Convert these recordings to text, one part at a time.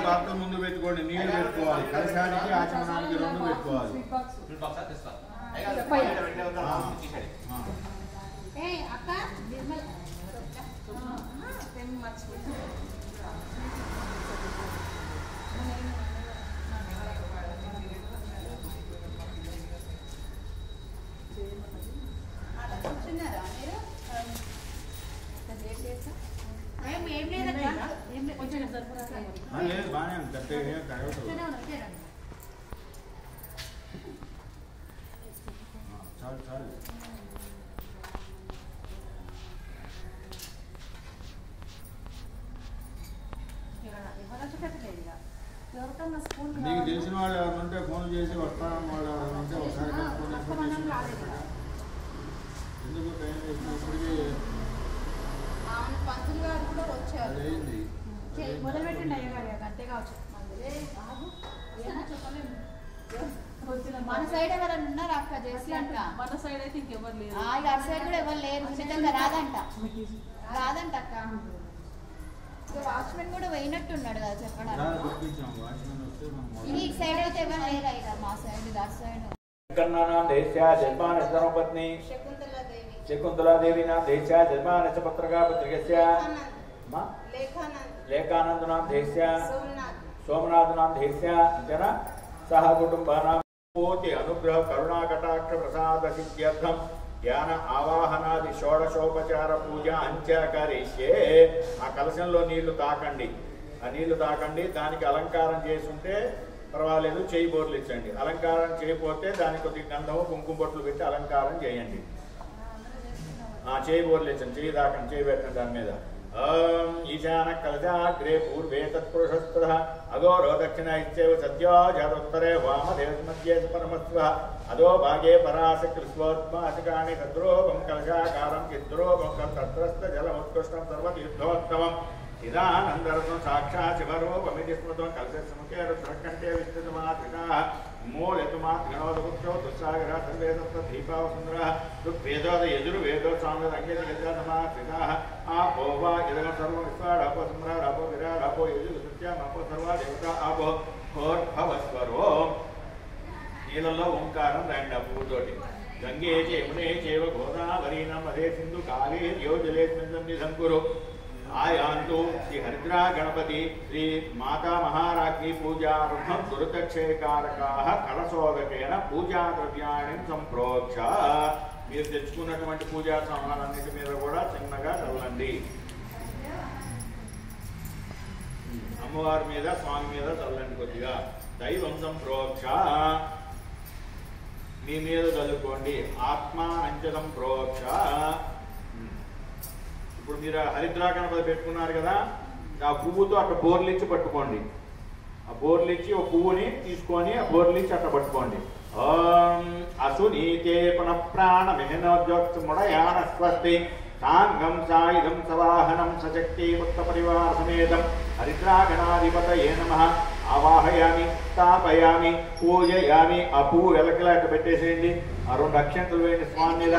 పాత్ర ముందు పెట్టుకోండి, నీళ్లు పెట్టుకోవాలి, కలశానికి ఆచమనానికి రెండు పెట్టుకోవాలి. లేదు బాగానే ఉంది, కరెక్ట్గా చాలు చాలు. నీకు తెలిసిన వాళ్ళు ఎవరు ఉంటే ఫోన్ చేసి వస్తానన్న వాళ్ళు ఎవరు ఉంటే ఒకసారి ఎందుకు టైం ఇప్పటికీ అదేంది మొదలుపెట్టిండి అయ్యగారు అంతే కావచ్చు. మన సైడ్ ఎవరైనా ఉన్నారా అక్క చేసి అంట? మన సైడ్ అయితే ఇంకెవరు లేరు. అటు సైడ్ కూడా ఎవరు లేరు, నిజంగా రాదంట అక్క. వాచ్మెన్ కూడా పోయినట్టున్నాడు కదా చెప్పడానికి. ఈ సైడ్ అయితే ఎవరు లేరు ఇక మా సైడ్ అటు సైడ్. పత్ని శకుంతలాదేవి నా దేశ జన్మానస పత్రికా పత్రికస్య లేఖానంద నామ దేశ సోమనాథ నామ దేశ అంతేనా సహ కుటుంబానాం కోటి అనుగ్రహ కరుణాకటాక్ష ప్రసాద సిద్ధ్యర్థం ధ్యాన ఆవాహనాది షోడశోపచార పూజ అంత్యకరిష్యే. ఆ కలశంలో నీళ్లు తాకండి, ఆ నీళ్లు తాకండి. దానికి అలంకారం చేసుంటే పర్వాలేదు, చేయి బోర్లు ఇచ్చండి. అలంకారం చేయకపోతే దానికి కొద్దిగా గంధము కుంకుమ బొట్లు పెట్టి అలంకారం చేయండి. చేయి బోర్లు ఇచ్చండి, చేయి తాకండి, చేయి పెట్టండి దాని మీద. ఈశాన కలశాగ్రే పూర్వే తత్పురుషస్థ అగోరో దక్షిణ ఇచ్చేవ సద్యో జాతోత్తరే వామదేవ మధ్యే పరమస్వ అదో భాగే పరాస కృష్వోత్మాసికాని తద్రూపం కలశాకారం చిద్రూపం తత్రస్థ జలముత్కృష్టం సర్వతీర్థోత్తమం ఇదానందరసం సాక్షాత్ శివరూపమితి స్మృతం కలశముఖే రుద్రకంఠే విస్తృతమాత్రికా మూలతుమాత్గణోదముఖ్యో దుస్సాగర సర్వేదత్త దీపావసుందర ఋగ్వేదోద యజుర్వేదో సాంగదంగేతిగజాతమాత్రికా ఆపో వా ఇదగ సర్వ విశ్వాడాపో సుమ్రాడాపో విరాడాపో యజు సత్యామాపో సర్వా దేవత ఆపో భోర్భవస్వరో. నీళ్ళల్లో ఓంకారం రాయండి ఆ పువ్వుతోటి. గంగే యమునే చైవ గోదావరీ నదే సింధు కాళే యోజలేస్మిన్ నిధంకురు आयांतु श्री हरिद्रा गणपति श्री माता महाराज्ञी पूजार्थं दुरितक्षयकारकाः कलशोदकेन पूजा द्रव्याणि संप्रोक्ष. మీరు తెచ్చుకున్నటువంటి పూజా సామాన్లన్నిటి మీద కూడా చిన్నగా చల్లండి. అమ్మవారి మీద స్వామి మీద చల్లండి కొద్దిగా. దైవం సంప్రోక్ష, మీ మీద చల్లుకోండి. ఆత్మానంచదం ప్రోక్ష. ఇప్పుడు మీరు హరిద్రా గణపతి పెట్టుకున్నారు కదా, ఆ పువ్వుతో అట్లా బోర్లిచ్చి పట్టుకోండి. ఆ బోర్లిచ్చి ఒక పువ్వుని తీసుకొని ఆ బోర్లిచ్చి అట్లా పట్టుకోండి. అసునీతే పునః ప్రాణ విహనోద్యోక్ముడయాన స్వస్తి సాంగం సాయుధం సవాహనం సశక్తి ముక్త పరివార సమేతం హరిద్రా గణాధిపతయే నమః. ఆవాహయామి, స్థాపయామి, పూజయామి. ఆ పువ్వు ఎలకలా అట్లా పెట్టేసేయండి. ఆ 2 అక్షంతలు వేయండి స్వామి మీద.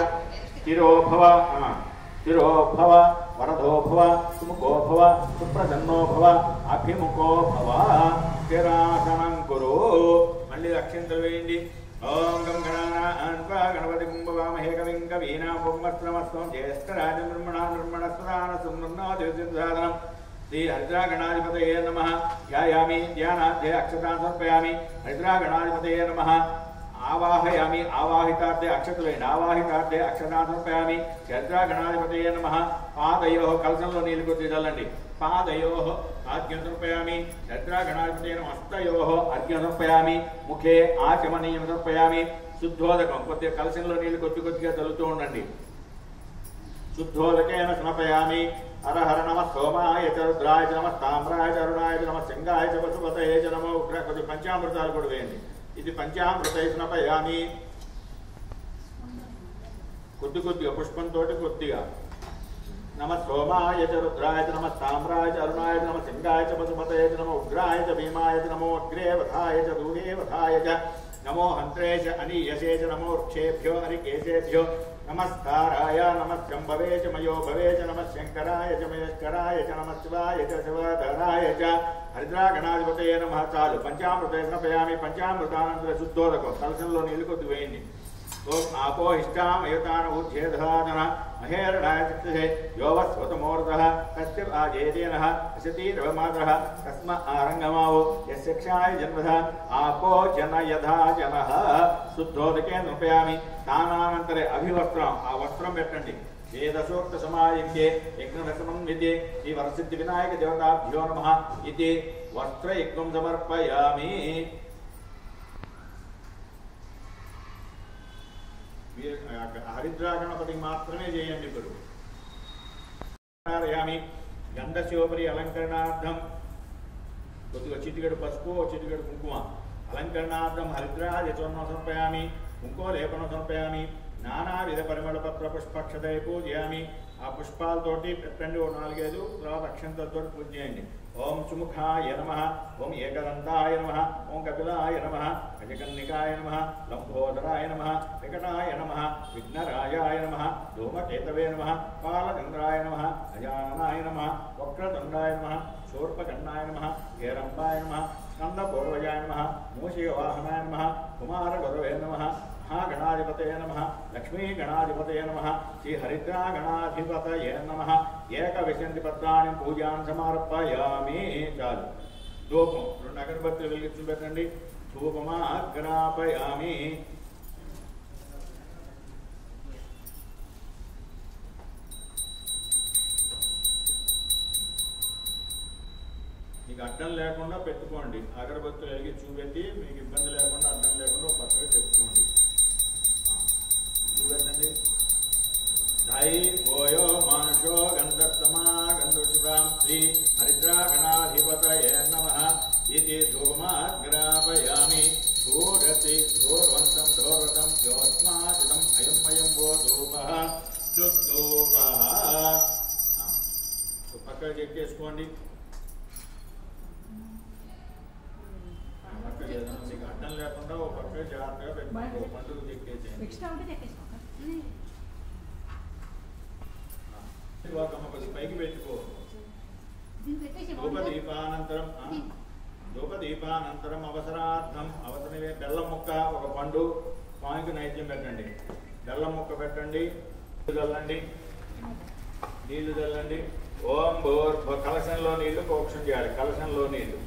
స్థిరోభవ స్థిరోభవ వరదోభవ సుముఖోభవ సుప్రసన్నోభవ అభిముఖోభవ స్థిరాసనం కురు. మళ్ళీ అక్షంతలు వేయండి. ఓం గం గణానా గణపతి కుంభవామహే కవిం కవీనా బ్రహ్మస్త్రమస్వం జ్యేష్ఠరాజ బ్రహ్మణ బ్రహ్మణస్వదాన సుమృన్నోదిసాధనం శ్రీ హరిద్రా గణాధిపతయే నమః. ధ్యాయామి, ధ్యానాధ్యే అక్షతాన్ సమర్పయామి. హరిద్రా గణాధిపతయే నమః. ఆవాహయామి, ఆవాహితార్థే అక్షతులైన ఆవాహితార్థే అక్షతాన్ సమర్పయామి. హరిద్రా గణాధిపతయే నమః. పాదయో కలశంలో నీళ్లు కొద్ది చల్లండి. పాదయో ఆజ్ఞం సమర్పయామి. హరిద్రా గణాధిపతయే నమః. హస్తయో అర్ఘ్యం సమర్పయామి. ముఖే ఆచమనీయం సమర్పయామి. శుద్ధోదకం కొద్దిగా కలశంలో నీళ్లు కొద్దిగా చల్లుతూ ఉండండి. శుద్ధోదకేన సమర్పయామి. హర హర నమ సోమాయ చ రుద్రాయ చ నమ తామ్రాయ చ అరుణాయ చ నమ సింగాయ చ వసుపతయే చ నమో ఉగ్ర. కొద్ది పంచామృతాలు కూడా వేయండి. ఇది పంచామృతై సమర్పయామి. కొద్దిగా పుష్పంతో కొద్దిగా. నమ సోమాయ చ రుద్రాయ చ నమ తామ్రాయ చ అరుణాయ చ నమ సింగాయ చ వసుపతయే చ నమ ఉగ్రాయ చ భీమాయ చ నమో అగ్రే వధాయ చ దూరే వధాయ చ నమో హంత్రే చ అనీయసే చ నమో వృక్షేభ్యో హరికేశేభ్యో नमस्काराय नमः शंभवे च मयो भवे च नमः शंकराय च महेश्वराय च नमः शिवाय च शिवधराय च हरिद्रागणाधिपतये नमः चालु पंचामृते समर्पयामि पंचामृतानंतर शुद्धोदको कलशंलो नीళ్ళు కొద్ది వేయండి ओम आपो इष्टामयतान ऊर्ध्वेधानः महेरणाय चित्तसे योवस्वतमूर्धः कस्य आजेतेनः असतीरवमात्रः कस्म आरंगमावो यस्य क्षाय जन्मधः आपो जन यथा जनः शुद्धोदके नृपयामि तानानन्तरे अभिवस्त्रं आ वस्त्रं పెట్టండి वेदसूक्त समायज्ञे यज्ञसमन्विते श्री वरसिद्धि विनायक देवताभ्यो नमः इति वस्त्र यज्ञं समर्पयामि हरिद्रागणपति मात्रमे చేయండి ఇప్పుడు యామి గంధశోపరి అలంకరణార్థం కొద్దిగా చిటికెడు పసుపు చిటికెడు కుంకుమ అలంకరణార్థం హరిద్రాజ చూర్ణం సమర్పయామి కుంకుమ లేపనం సమర్పయామి నానావిధ పరిమళ పత్ర పుష్పక్షతై పూజయామి ఆ పుష్పాలతోటి పెట్టండి ఓ 4-5 తర్వాత అక్షంతలతో పూజ చేయండి ओम सुमुखाय नमः ओम एकदंताय नमः ओम कपिलाय नमः गजकन्निकाय नमः लंबोदराय नमः विकटाय नमः विघ्नराजाय नमः धूमकेतवे नमः कालचंद्राय नमः अजाननाय नमः वक्रतुंडाय नमः शूर्पकर्णाय नमः हेरंबाय नमः स्कंदपूर्वजाय नमः मूषिकवाहनाय नमः कुमारगुरवे नमः महागणाधिपतये नमः लक्ष्मी गणाधिपतये नमः श्री हरिद्रा गणाधिपतये नमः एकविंशति पत्राणि पूजां समर्पयामि चालु धूपं 2 अगरबत्తులు వెలిగించి పెట్టండి ధూపమాగ్రాపయామి మీకు అడ్డం లేకుండా పెట్టుకోండి అగరబత్తులు వెలిగించి చూపెట్టి మీకు ఇబ్బంది లేకుండా అడ్డం లేకుండా ఒక పక్కన పెట్టుకోండి చూపెట్టండి ధై ఓయో మానుషో గంధస్తమా గంధుష్రాం శ్రీ హరిద్రాగణాధిపతయే నమః ఇది ధూమాగ్రాపయామి ధూరసి ధూర్వంతం ధూర్వతం జ్యోత్స్మాదితం అయం అయం వో ధూపః శుద్ధూపః పక్కన చెక్కేసుకోండి మీకు అడ్డం లేకుండా ఒక పక్కన జాగ్రత్తగా పెట్టుకోండి ఒక పండుగ చెక్కేసేయండి పైకి పెట్టుకో ధూపదీపానంతరం అవసరార్థం అవసరమే బెల్లం ముక్క ఒక పండు స్వామికి నైవేద్యం పెట్టండి బెల్లం ముక్క పెట్టండి చల్లండి నీళ్లు చల్లండి ఓం భోర్ కలశంలో నీళ్లు ప్రోక్షణ చేయాలి కలశంలో నీళ్లు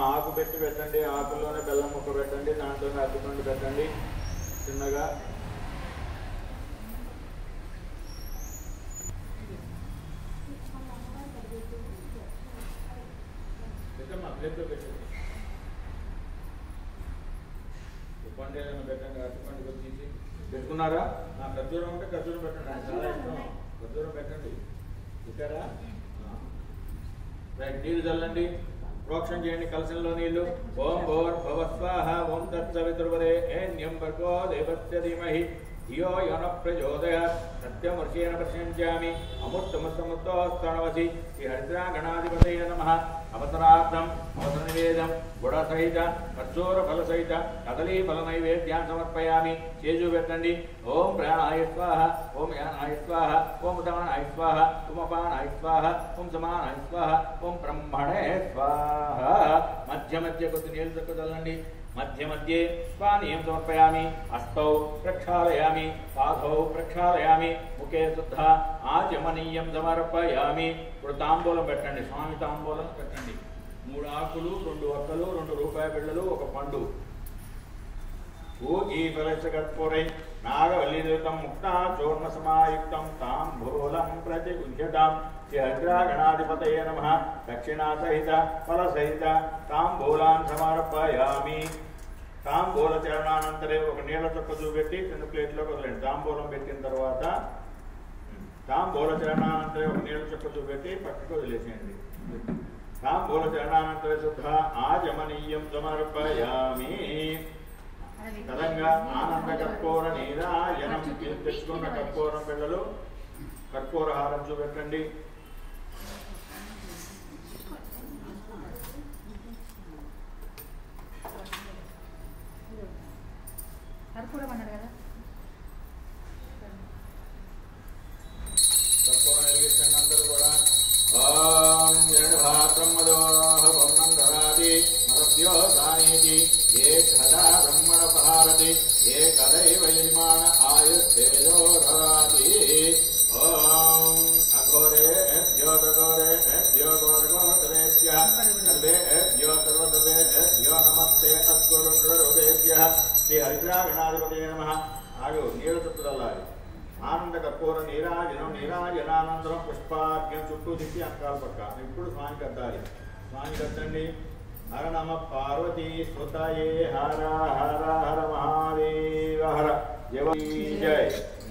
ఆకు పెట్టి పెట్టండి ఆకుల్లోనే బెల్లం ముక్క పెట్టండి దాంట్లోనే అరటిపండు పెట్టండి చిన్నగా ప్లేట్లో పెట్టండి పండు ఏదైనా పెట్టండి అరటిపండు తీసి పెట్టుకున్నారా ఖర్జూరం ఉంటే ఖర్జూరం పెట్టండి చాలా ఇష్టం ఖర్జూరం పెట్టండి ఇక్కడ నీళ్ళు చల్లండి ప్రోక్షణ చేయండి కలశంలో నీళ్లు ఓం భోర్ భవస్వాహ ఓం తత్సవితుర్వరేణ్యం భర్గో దేవస్య ధీమహి ధియో యో నః ప్రచోదయాత్ సత్యమర్షేణ ప్రశంచామి అమృతమస్తమృతోస్తనవసి శ్రీ హరిద్రాగణాధిపతయే నమః అవసరార్థం అవసర నివేదం గుడ సహిత ఖర్జూర ఫల సహిత కదలీ ఫల నైవేద్యాన్ని సమర్పయామి చేజు పెట్టండి ఓం ప్రాణాయ స్వాహ ఓం యానాయ స్వాహ ఓం ఉదానాయ స్వాహ ఓం అపానాయ స్వాహ ఓం సమానాయ స్వాహ ఓం బ్రహ్మణే స్వాహ మధ్య మధ్య కొద్ది నీళ్ళు తక్కువ చల్లండి మధ్య మధ్య పానీయం సమర్పయామి హస్తౌ ప్రక్షాళయామి పాదౌ ప్రక్షాళయామి ముఖే శుద్ధ ఆచమనీయం సమర్పయామి ఇప్పుడు తాంబూలం పెట్టండి స్వామి తాంబూలం పెట్టండి 3 ఆకులు 2 ఒక్కలు 2 రూపాయి బిళ్ళలు ఒక పండు ఊగి ఫలసకర్పూరై నాగవల్లీధృతం ముక్తా చూర్ణ సమాయుక్తం తాంబూలం ప్రతిగుహ్యతాం శ్రీ హరిద్రాగణాధిపతయే నమః దక్షిణా సహిత ఫల సహిత తాంబూలాన్ సమర్పయామి తాంబూల చరణానంతరే ఒక నీళ్ళ చుక్క చూపెట్టి చిన్న ప్లేట్లో వదలండి తాంబూలం పెట్టిన తర్వాత తాంబూల చరణానంతరే ఒక నీళ్ళ చుక్క చూపెట్టి పక్కకు వదిలేసేయండి తాంబూల చరణానంతరే శుద్ధ ఆచమనీయం సమర్పయామి తదంగా ఆనంద కర్పూర నీరాజనం తెచ్చుకున్న కర్పూరం పిల్లలు కర్పూర హారం చూపెట్టండి కర్పూరం అన్నారు కదా. కర్పూరం వెలిగించండి అందరూ కూడా. ఓం బ్రహ్మదోహి మరభ్యో సానేతి ఏ కథా బ్రహ్మణ భారతి ఏ కథైవ యజమాన ఆయుష్ేజో దదాతి. ఓం అఘోరేభ్యో తఘోరేభ్యో ఘోరఘోరేభ్యః సర్వేభ్యో సర్వసర్వేభ్యో నమస్తే అస్తు రుద్రరూపేభ్యః. శ్రీ హరిద్రాగణాధిపతయే నమః. ఆగు నీళ్ళ చుట్టూ చల్లాలి. ఆనంద కర్పూర నీరాజనం నీరాజనానంతరం పుష్పార్ఘ్యం చుట్టూ తిప్పి అంకాల పక్క. ఇప్పుడు స్వామికి అద్దాలి. స్వామికి అద్దండి. హర నమ పార్వతీ స్మృతయే హర హర హర మహాదేవ హర జయ.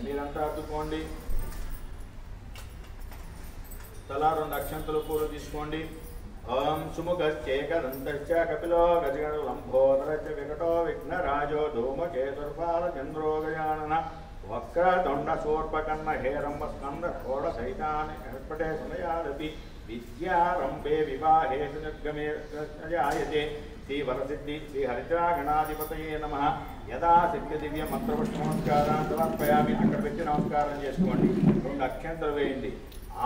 మీరంతా అద్దుకోండి. తలా 2 అక్షంతలు పూలు తీసుకోండి. ఓం సుముఖశ్చేకదంతశ్చ కపిలో గజగణ లంబోదరచ వికటో విఘ్నరాజో ధూమకేతుర్పాల చంద్రో గజానన వక్రతుండ శూర్పకర్ణ హేరంబ స్కంద ఘోడ సైతాని హర్పటే సమయాదపి విద్యారంభే వివాహేషు నిర్గమే జాయతే. శ్రీ వరసిద్ధి శ్రీ హరిద్రాగణాధిపతయే నమః. యదా సిద్ధి దివ్య మంత్రపుష్ప నమస్కారాన్ని సమర్పయామి. అక్కడ పెట్టి నమస్కారం చేసుకోండి. 2 అక్షంతలు వేయండి.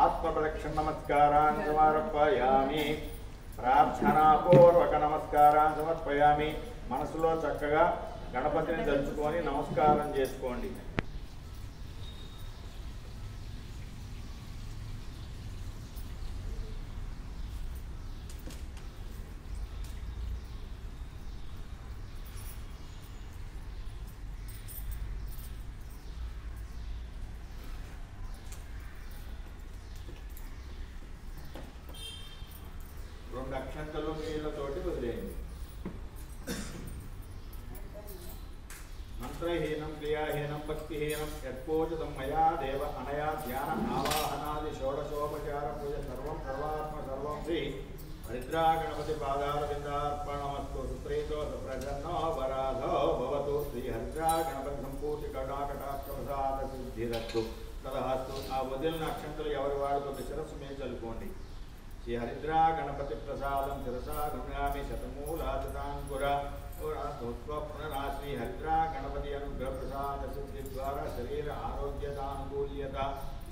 ఆత్మ ప్రదక్షిణ నమస్కారాన్ని సమర్పయామి. ప్రార్థనాపూర్వక నమస్కారాన్ని సమర్పయామి. మనసులో చక్కగా గణపతిని తలుచుకొని నమస్కారం చేసుకోండి. అక్షంతలు నీళ్ళతోటి వదిలేయండి. మంత్రహీనం క్రియాహీనం భక్తిహీనం యత్పోచితం మయా దేవ అనయా ధ్యాన ఆవాహనాది షోడశోపచార పూజ సర్వం సర్వాత్మ సర్వం శ్రీ హరిద్రాగణపతి పాదారవిందార్పణమస్తు. సుప్రీతో సుప్రసన్నో వరాధో భవతు. శ్రీ హరిద్రాగణపతి సంపూర్తి కటాకటాక్షప్రసాద సిద్ధిరస్తు తదహస్తు. ఆ వదిలిన అక్షంతలు ఎవరి వాడితో శిరస్సు మీద చల్లుకోండి. శ్రీ హరిద్రాగణపతి ప్రసాదం శిరసా గమ్యామి శతమూలాంకుర పునరా శ్రీ హరిద్రాగణపతి అనుగ్రహ ప్రసాద సిద్ధి ద్వారా శరీర ఆరోగ్యతానుకూల్యత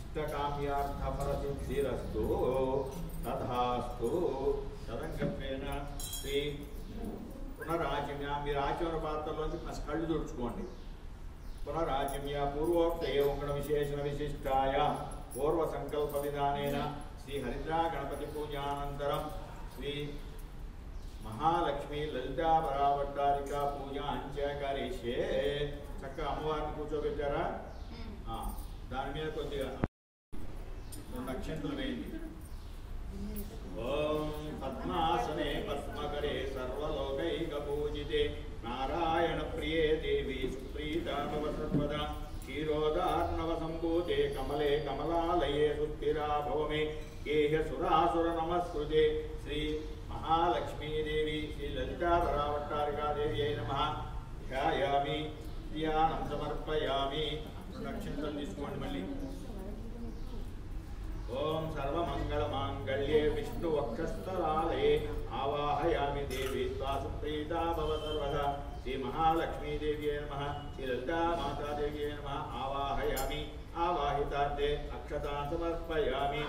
ఇష్టకామ్యార్థఫలసిద్ధిరస్తు తథాస్తు. తదంగత్వేన శ్రీ పునరాచమ్య. మీరు ఆచమన పాత్రలోంచి కళ్ళు తుడుచుకోండి. పునరాచమ్య పూర్వోక్తయ ఉంగణ విశేషణ విశిష్టాయ పూర్వ సంకల్ప విధానేన శ్రీ హరిద్రాగణపతి పూజానంతరం శ్రీ మహాలక్ష్మి లలితా పరాభట్టారిక పూజ అంత్యకరిష్యే. చక్కగా అమ్మవారిని కూర్చోబెట్టారా? దాని మీద కొద్దిగా 2 అక్షంతలు వేయండి. ఓం పద్మాసనే పద్మకరే సర్వలోకైక పూజితే నారాయణ ప్రియే దేవి సుప్రీతా భవ సర్వదా. క్షీరోదార్ణవ సంభూతే కమలే కమలాలయే సుస్థిరా భవమే కేహ సురాసుర నమస్కృతే. శ్రీ మహాలక్ష్మీదేవి శ్రీ లలితా పరాభట్టారికాదేవ్యై నమః. ధ్యాయామి. ధ్యానం సమర్పయామి. 2 అక్షంతలు తీసుకోండి మళ్ళీ. ఓం సర్వమంగళమాంగళ్యే విష్ణు వక్షస్థలాలయే ఆవాహయామి దేవి త్వా సుప్రీతా భవ సర్వదా. శ్రీ మహాలక్ష్మీదేవ్యై నమః. శ్రీ లలితా మాతాదేవ్యై నమః. ఆవాహయామి. ఆవాహితార్థే అక్షతాన్ సమర్పయామి.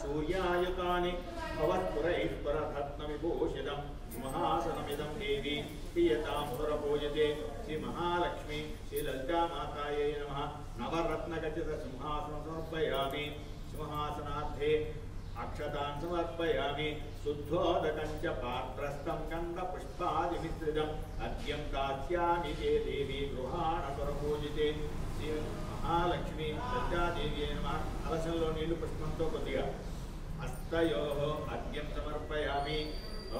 సూర్యాయుతాని భవత్పురైశ్వరరత్నవిభూషితం సింహాసనమిదం దేవి ప్రియతాం సురపూజతే. శ్రీ మహాలక్ష్మి శ్రీ లలితా మాతాయై నమః. నవరత్నఖచిత సింహాసనం సమర్పయామి. సింహాసనార్థే అక్షతాన్ సమర్పయామి. శుద్ధోదకం చ పాత్రస్థం గంధ పుష్పాదిమిశ్రితం అద్యం దాస్యామి తే దేవి గృహాణ సురపూజితే. శ్రీ మహాలక్ష్మి లలితాదేవి నమః. కలశంలో నీళ్లు పుష్పంతో కొద్దిగా హస్తయోః అద్యం సమర్పయామి.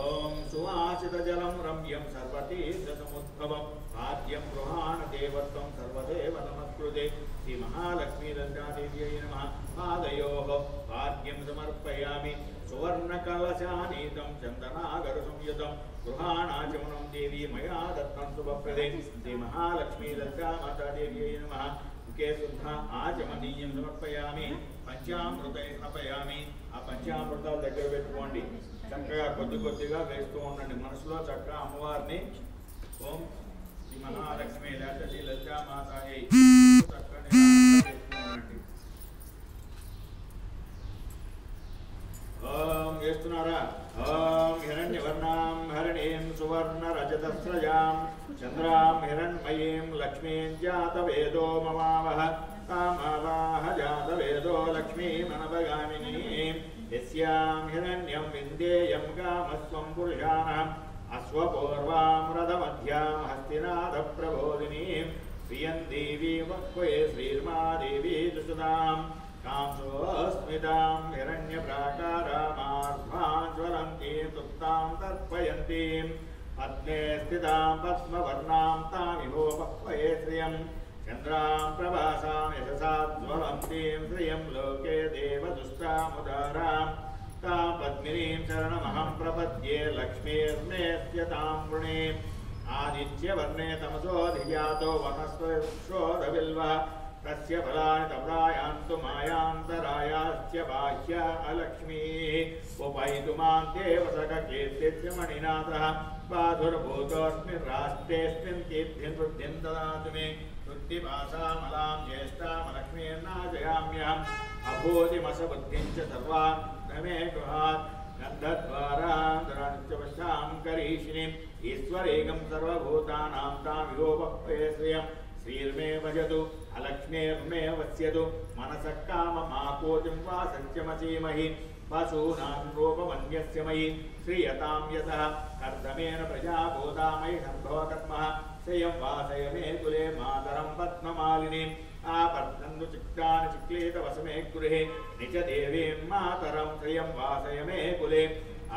ఓం సువాసిత జలం రమ్యం సర్వతీర్థసముద్భవం ఆద్యం గృహాణ దేవత్వం సర్వదేవ నమస్కృతే. శ్రీ మహాలక్ష్మీ లలితాదేవ్యై నమః. పాదయోః పాద్యం సమర్పయామి. సువర్ణకలశానీతం చందనాగర సంయుతం గృహాణాచమనం దేవి మయా దత్తం శుభప్రదే. శ్రీ మహాలక్ష్మీ లలితా మాతాదేవ్యై నమః. ముఖే శుద్ధ ఆచమనీయం సమర్పయామి. పంచామృతై సమర్పయామి. ఆ పంచామృతాలు దగ్గర పెట్టుకోండి. చక్కగా కొద్దిగా వేస్తూ ఉండండి. మనసులో చక్కగా అమ్మవారిని ఓం శ్రీ మహాలక్ష్మి లేకపోతే శ్రీ లలితా మాతాయై చక్కని చేసుకున్నానండి. ఓం చేస్తున్నారా? ఓం హిరణ్యవర్ణాం హరిణీం సువర్ణ రజతస్రజాం చంద్రాం హిరణ్మయీం లక్ష్మీం జాతవేదో మమావహ కామావాహ జాతవేదో లక్ష్మీమనభగామినీం యస్యాం హిరణ్యం విందేయం కామస్వం పురుషాణం అశ్వపూర్వాం రథమధ్యాం హస్తినాథ ప్రబోధినీం శ్రియం దేవీ వక్వే శ్రీర్మాదేవీ దుసుదాం కాంసోస్మితాం హిరణ్యప్రాకారామార్ధ్వాం జ్వలంతీం సుప్తాం తర్పయంతీం పద్మే స్థితాం పద్మవర్ణాం తామిహో వక్వే శ్రియం చంద్రాం ప్రభాసాం యశసాజ్వలంతీం శ్రియం లోకే దేవదుష్టాముదారాం तां पद्मिनीं शरणमहं प्रपद्ये लक्ष्मीर्नेत्यतां वृणे आदित्यवर्णे तमसोऽधिजातो वनस्पतिशोधबिल्वः तस्य फलानि तमदायान्तु मायान्तरायाश्च बाह्या अलक्ष्मीः उपैतुमान्त्येव सककीर्तिस्य मणिनाथः बाधुर्भूतोऽस्मिन् राष्ट्रेऽस्मिन् कीर्तिं वृद्धिं ददातु मे वृत्तिभासामलां ज्येष्ठामलक्ष्मीर्नाशयाम्यहम् अभूतिमसबुद्धिं च सर्वान् मे गृहात् गन्धद्वारान्तरानित्यवशां करीशिनीम् ईश्वरेकं सर्वभूतानां तामिहोपक्वे श्रियं श्रीर्मे भजतु अलक्ष्मीर्मे वस्यतु मनसः काममाकोतिं वा सत्यमसीमहि पशूनां रूपमन्यस्य मयि श्रियतां यतः कर्दमेन प्रजाभूतामयि सम्भवकर्मः श्रियं वासय मे कुले मातरं पद्ममालिनीम् आपद्नन्दु चिक्तानि चिक्लीतवसमे गृहे निजदेवीं मातरं श्रियं वासय मे कुले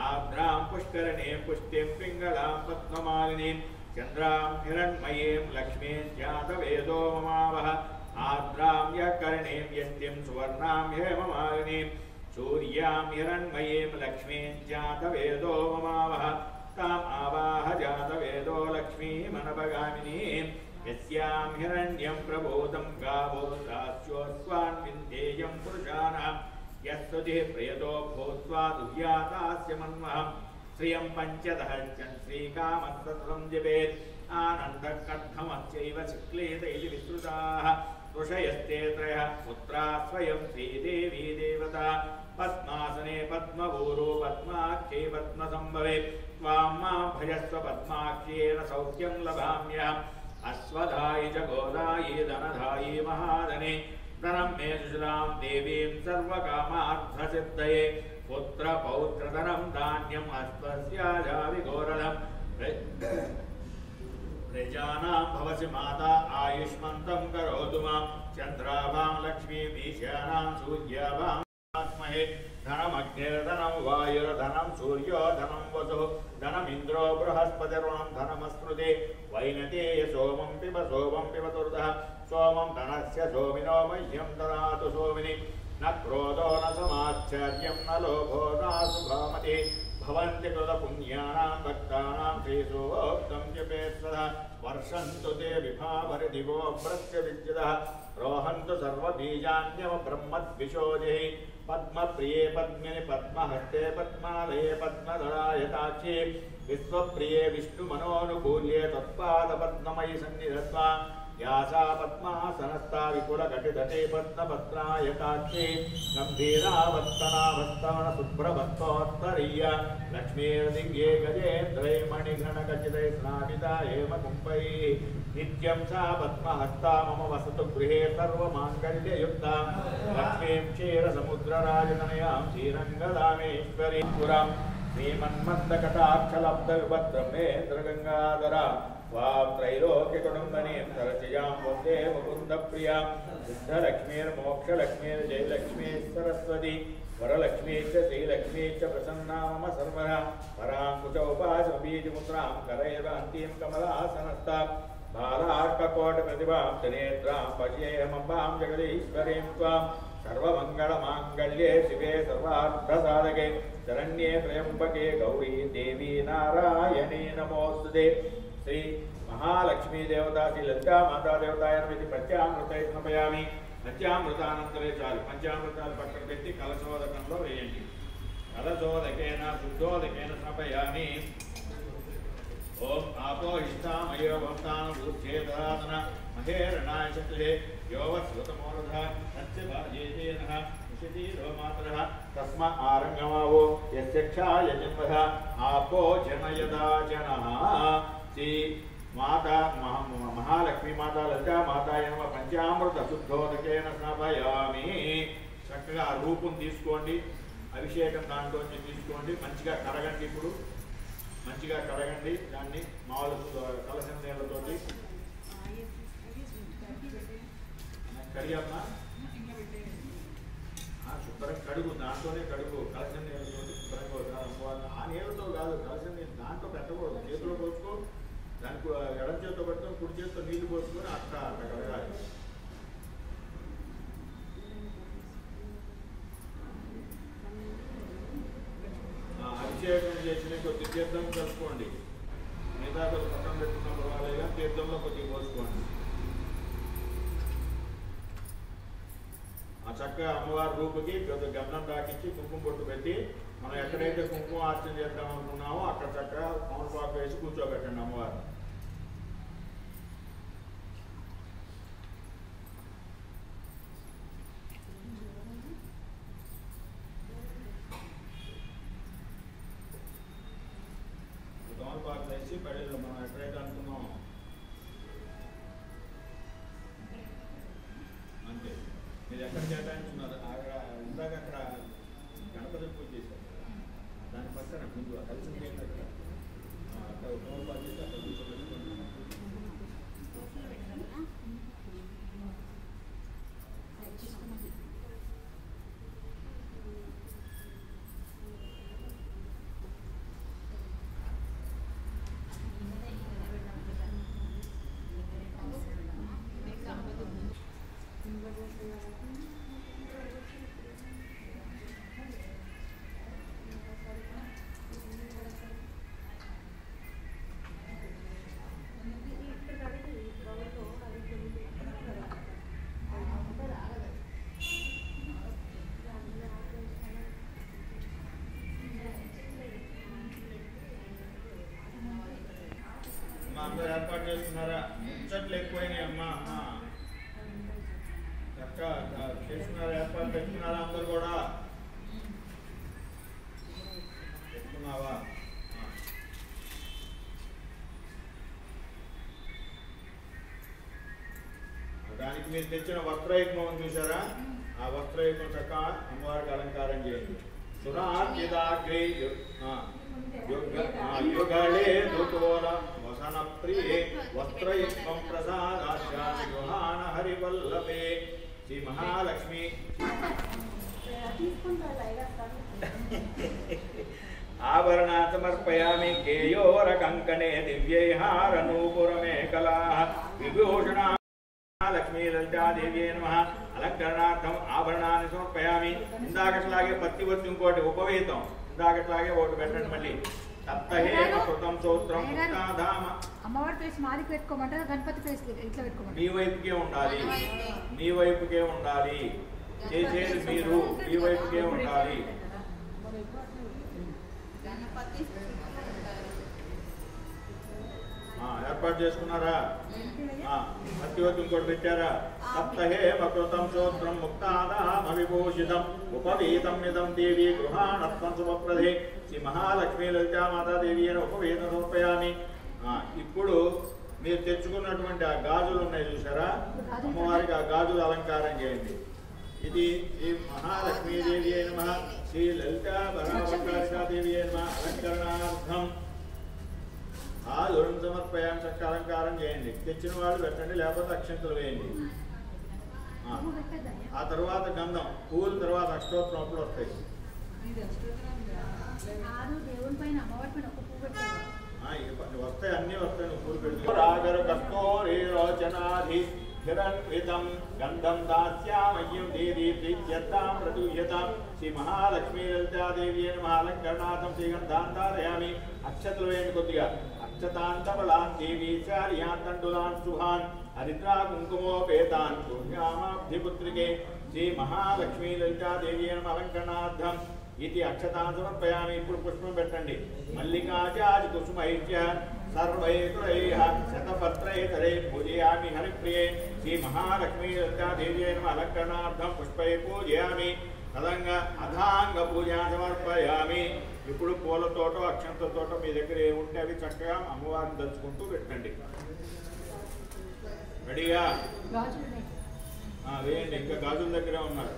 आर्द्रां पुष्करणीं पुष्टिं पिङ्गलां पद्ममालिनीं चन्द्रां हिरण्मयीं लक्ष्मीं जातवेदो ममावह आर्द्रां यकर्णीं यष्टिं सुवर्णां हेममालिनीं सूर्यां हिरण्मयीं लक्ष्मीं जातवेदो ममावह ताम् आवाह जातवेदो लक्ष्मीमनभगामिनीं यस्यां हिरण्यं प्रबोधं गावो दास्योऽस्वान् विन्देयं पुरुषाणां यस्तुतिः प्रियतो भूत्वा दुह्यातास्य मन्महं श्रियं पञ्चदहश्चन् श्रीकामस्तत्रं जपेत् आनन्दकर्धमश्चैव शुक्लेत इति विस्तृताः ऋषयस्ते त्रयः पुत्रा स्वयं श्रीदेवी देवता पद्मासने पद्मभूरो पद्माख्ये पद्मसम्भवे त्वां मां भजस्व पद्माख्येन सौख्यं लभाम्यहम् अश्वधायि च गोदायि धनधायि महाधने धनं मे सुशीलां देवीं सर्वकामार्थसिद्धये पुत्रपौत्रधनं धान्यम् अश्वस्याजाविघोरधम् प्रजानां भवसि माता आयुष्मन्तं करोतु मां चन्द्राभां लक्ष्मीं ईशानां सूर्याभां महे धनमग्निर्धनं वायुर्धनं सूर्यो धनं वसुः धनमिन्द्रो बृहस्पतिर्वणं धनमस्मृते वैनतेय सोमं पिब दुर्दः सोमं धनस्य सोमिनो मह्यं ददातु सोमिनि न क्रोधो न समाश्चर्यं न लोभो नाशुभामतिः भवन्ति कृतपुण्यानां भक्तानां श्रीसोक्तं जपेत्सदा वर्षन्तु ते विभावरिदिवो भ्रत्यविद्युतः रोहन्तु सर्वबीजान्यवब्रह्मद्विशोधिः पद्मप्रिये पद्मिनि पद्महस्ते पद्मालये पद्मधरायताक्षी विश्वप्रिये विष्णुमनोनुकूल्ये तत्पादपद्ममयि सन्निधत्वा यासा पद्मासनस्था विपुलघटितटे पद्मपत्रायताक्षी गम्भीरावत्तनाभस्तवන शुभ्रभक्तोत्तरीया लक्ष्मीर्दिव्ये गजेन्द्रै मणिघ्रणखचितैः स्नापिता हेमकुम्भैः नित्यं सा पद्महस्ता मम वसतु गृहे सर्वमाङ्गल्ययुक्तां लक्ष्मीं क्षीरसमुद्रराजतनयां श्रीरङ्गदामेश्वरीं पुरां श्रीमन्मन्दकटाक्षलब्धविभद्रमेन्द्रगङ्गाधरां वां त्रैलोक्यकुटुम्बनीं सरसिजां वन्दे मुकुन्दप्रियां सिद्धलक्ष्मीर्मोक्षलक्ष्मीर्जयलक्ष्मी सरस्वती वरलक्ष्मीश्च श्रीलक्ष्मीश्च प्रसन्ना मम सर्वदा पराङ्कुशोपाशमबीजमुद्रां करैर्वान्तीं कमलासनस्तां बालार्ककोटिप्रतिभां त्रिनेत्रां पश्येऽहमम्बां जगदीश्वरीं त्वां सर्वमङ्गलमाङ्गल्ये शिवे सर्वार्थसाधके शरण्ये त्र्यम्बके गौरी देवी नारायणी नमोस्तुते श्री महालक्ष्मी देवता श्री ललिता माता देवताय नमः पंचामृतै समर्पयामि पंचामृतानन्तरे चालु पंचामृताలు పక్కన పెట్టి కలశోదకంలో వేయండి కలశోదకేన శుద్ధోదకేన సమర్పయామి ओम आपो हिष्ठामयो भक्तान ऊर्ध्वेदातन महेरणाय शक्ले योवस्वतमोरधः तस्य भाजेतेनः निषितीरो मातरः तस्मा आरङ्गमावो यस्यक्षाय जन्मः आपो जनयदा जनः श्री माता महालक्ष्मी माता ललिता माता नमः पंचामृत शुद्धोदकेन स्नापयामि చక్కగా రూపం తీసుకోండి అభిషేకం దాంట్లో తీసుకోండి మంచిగా కడగండి ఇప్పుడు మంచిగా కడగండి దాన్ని మామూలు కలసం నీళ్ళతోటి కడిగమ్మా శుభ్రం కడుగు దాంట్లోనే కడుగు కలసం నీళ్ళతోటి శుభ్రంగా ఆ నీళ్ళతో కాదు కలసం నీళ్ళు దాంట్లో పెట్టకూడదు చేతిలో పోసుకో దానికి ఎడం చేతితో పెట్టుకొని కుడి చేతితో నీళ్లు పోసుకొని అట్లా అట్లా కడగాలి అభిషేకం చేసిన కొద్ది తీర్థం కలుపుకోండి మిగతా కొద్ది పక్కన పెట్టుకున్న పర్వాలేగా తీర్థంలో కొద్దిగా పోసుకోండి ఆ చక్కగా అమ్మవారి రూపుకి కొద్ది గంధం తాకించి కుంకుమ బొట్టు పెట్టి మనం ఎక్కడైతే కుంకుమ ఆర్చన చేద్దాం అనుకున్నామో అక్కడ చక్కగా తమలపాకు వేసి కూర్చోబెట్టండి అమ్మవారు తమలపాకు వేసి పడేది మనం ఎక్కడైతే అనుకున్నామో అంతే మీరు ఎక్కడ కేటాయించున్నారు ఇందాక అక్కడ గణపతి పూజ చేశారు దాని పక్కన ముందు కలిసి అక్కడ తమలపాకు చేసి అక్కడ కూర్చోబెట్టుకుంటున్నాం అందరూ ఏర్పాటు చేస్తున్నారా ముచ్చట్లు ఎక్కువైనాయి అమ్మా చక్క చేస్తున్నారా ఏర్పాటు పెట్టుకున్నారా అందరు కూడా పెట్టుకున్నావా దానికి మీరు తెచ్చిన వస్త్రయుగ్మం చూసారా ఆ వస్త్రయుగ్మం చక్క అమ్మవారికి అలంకారం చేయండి సురాగ్రే యుగళే దుతోల వసన ప్రియే వస్త్రయుగ్మం ప్రసాదాశ్యాన హరివల్లభే శ్రీ మహాలక్ష్మి ఆభరణ సమర్పయామి కేయోర కంకణే దివ్యైహారనూపురమేకలా విభూషణ లక్ష్మీ లలితాదేవ్యై నమః అలంకరణార్థం ఆభరణాన్ని సమర్పయామి ఇందాకట్లాగే పత్తి వత్తి ఇంకోటి ఉపవేతం ఇందాకట్లాగే ఒకటి పెట్టండి మళ్ళీ సప్తహేమ కృతం సూత్రం ముక్తాధామ అమ్మవారి పేస్ మాదికి పెట్టుకోమంటారా గణపతి పేస్ ఇట్లా పెట్టుకోమంటారా మీ వైపుకే ఉండాలి మీ వైపుకే ఉండాలి చేసేది మీరు మీ వైపుకే ఉండాలి ఏర్పాటు చేసుకున్నారా మధ్యవతి ఇంకోటి పెట్టారా సప్తహేమ కృతం సూత్రం ముక్తాదామ విభూషితం ఉపవీతం ఇదం దేవి గృహాణత్వం శుభప్రదే శ్రీ మహాలక్ష్మీ లలితామాతాదేవి అని ఉపవీతం సమర్పయామి ఇప్పుడు మీరు తెచ్చుకున్నటువంటి ఆ గాజులు ఉన్నాయి చూసారా అమ్మవారికి ఆ గాజులు అలంకారం చేయండి ఇది శ్రీ మహాలక్ష్మీదేవి అయిన శ్రీ లలితా బరావకారికాదేవి అయిన అలంకరణార్థం ఆదురం సమర్పయాన్ని చక్క అలంకారం చేయండి తెచ్చిన వాళ్ళు పెట్టండి లేకపోతే అక్షంతలు వేయండి ఆ తర్వాత గంధం పూలు తర్వాత అష్టోత్తరం అప్పుడు వస్తాయి వస్తాయి అన్నీ వస్తాయి నువ్వు పూలు పెడుతూ రాగర కస్తూరి రోచనాధి హిరణ్వితం గంధం దాస్యామయ్యం దేవీ ప్రీత్యర్థాం ప్రదూయతాం శ్రీ మహాలక్ష్మీ లలితాదేవి నమః అలంకరణార్థం శ్రీగంధాన్ ధారయామి అక్షతలు వేయండి కొద్దిగా అక్షతాంతబలాన్ దేవీ చార్యాంతండులాన్ శుభాన్ హరిద్రా కుంకుమోపేతాన్ పుణ్యామాబ్ధిపుత్రికే శ్రీ మహాలక్ష్మీ లలితాదేవి నమః అలంకరణార్థం ఇది అక్షతాన్ సమర్పయామి ఇప్పుడు పుష్పం పెట్టండి మల్లికాచార్య కుసుమైత్య सर्वैतुरैः शतपत्रैतरे पूजयामि हरिप्रिये श्रीमहालक्ष्मी ललितादेव्यै नमः अलङ्करणार्थं पुष्पै पूजयामि తదంగా అధాంగ పూజ సమర్పయామి. ఇప్పుడు పూలతోటో అక్షంతతోటో మీ దగ్గర ఏముంటే అవి చక్కగా అమ్మవారిని దలుచుకుంటూ పెట్టండి. రెడీగా వేయండి. ఇంకా గాజుల దగ్గర ఉన్నారు.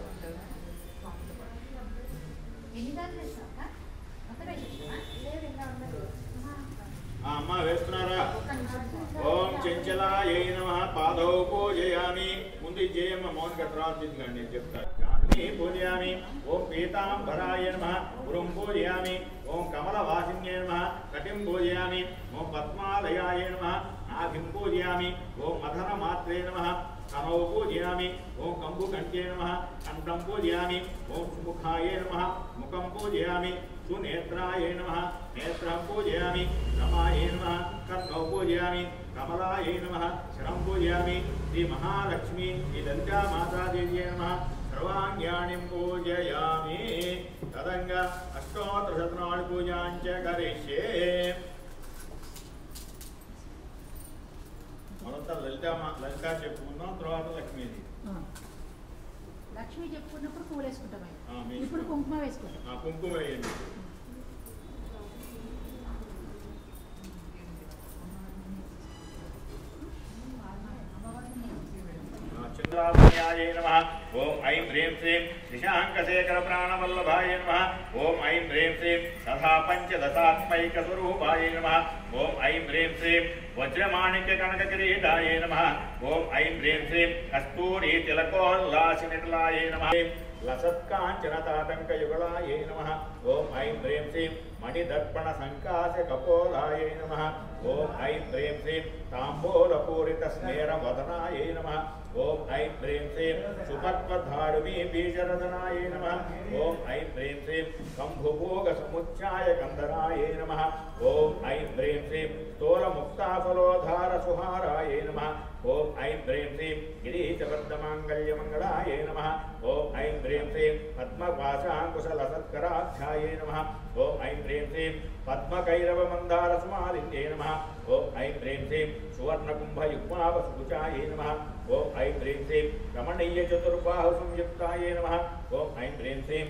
అమ్మ వేస్తున్నారా? ఓం చంచలాయై నమః పాదౌ పూజయామి. ముందు జయమ్మ మౌన్ తర్వాత నేను చెప్తాను. పూజయామి. ఓం పీతాంబరాయ నమః పురం పూజయామి. ఓం కమలవాసిన్యై నమః కటిం పూజయామి. ఓం పద్మాలయాయ నమః నాభిం పూజయామి. ఓం మధనమాత్రే నమః కనౌ పూజయామి. ఓం కంబుకంఠే నమః కంఠం పూజయామి. ఓం సుముఖాయ నమః ముఖం పూజయామి. సునేత్రాయ నమః నేత్రం పూజయామి. రమాయ నమః కర్ణౌ పూజయామి. కమలాయ నమః శరం పూజయామి. శ్రీ మహాలక్ష్మి శ్రీ లలితా మాతాదేవ్యై నమః సర్వాంగ్యాణిం పూజయామి. తదంగా అష్టోత్తరశతనాడు పూజాంచ కరిష్యే. మొదట లలితా చెప్పుకుందాం, తర్వాత లక్ష్మీది. లక్ష్మి చెప్పుకున్నప్పుడు పూలు వేసుకుంటాం. ఇప్పుడు కుంకుమ వేసుకుంటాం. కుంకుమ వేయండి. చంద్రాభ్యాయ నమః. ఓం ఐం హ్రీం శ్రీం నిశాంకశేఖర ప్రాణవల్లభాయ నమః. ఓం ఐం హ్రీం శ్రీం సదా పంచదశాత్మైక స్వరూపాయ నమః. ఓం ఐం హ్రీం శ్రీం వజ్రమాణిక్య కనక కిరీటాయ నమః. ఓం ఐం హ్రీం శ్రీం కస్తూరి తిలకోల్లాసినిటలాయ నమః. లసత్కాంచనతాటంకయుగళాయ నమః. ఓం ఐం హ్రీం శ్రీం మణిదర్పణ సంకాశ కపోలాయ నమః. ఓం ఐం హ్రీం శ్రీం తాంబూలపూరిత స్నేరవదనాయ నమః. ఓం ఐం హ్రీం శ్రీం సుపక్వధారుమీ బీజరదనాయ నమః. ఓం ఐం హ్రీం శ్రీం కంభుభోగ సముచ్చాయ కందరాయ నమః. ఓం ఐం హ్రీం శ్రీం స్థూలముక్తాఫలోధార సుహారాయ నమః. ఓం ఐం హ్రీం శ్రీం గిరీశబద్ధమాంగళ్యమంగళాయ నమః. ఓం ఐం హ్రీం శ్రీం పద్మపాశాంకుశలసత్కరాధ్యాయ నమః. ఓం ఐం హ్రీం శ్రీం పద్మకైరవమందారసుమాలిన్యే నమః. ఓం ఐం హ్రీం శ్రీం సువర్ణకుంభయుగ్మావసుచాయ నమః. ఓం ఐం హ్రీం శ్రీం రమణీయ చతుర్బాహు సంయుక్తాయ నమః. ఓం ఐం హ్రీం శ్రీం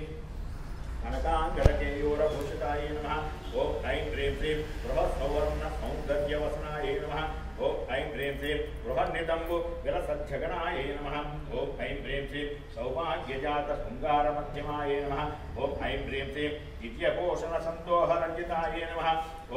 కనకాంగరకేయూరభూషితాయ నమః. ఓం ఐం హ్రీం శ్రీం బృహత్సౌవర్ణ సౌందర్యవసనాయ నమః. ఓం ఐం హ్రీం శ్రీం బృహన్నితంబు విలసజ్జగనాయ నమః. ఓం ఐం హ్రీం శ్రీం సౌభాగ్యజాత శృంగారమధ్యమాయ నమః. ఓం ఐం హ్రీం శ్రీం నిత్యపోషణ సంతోహరంజితాయ నమః.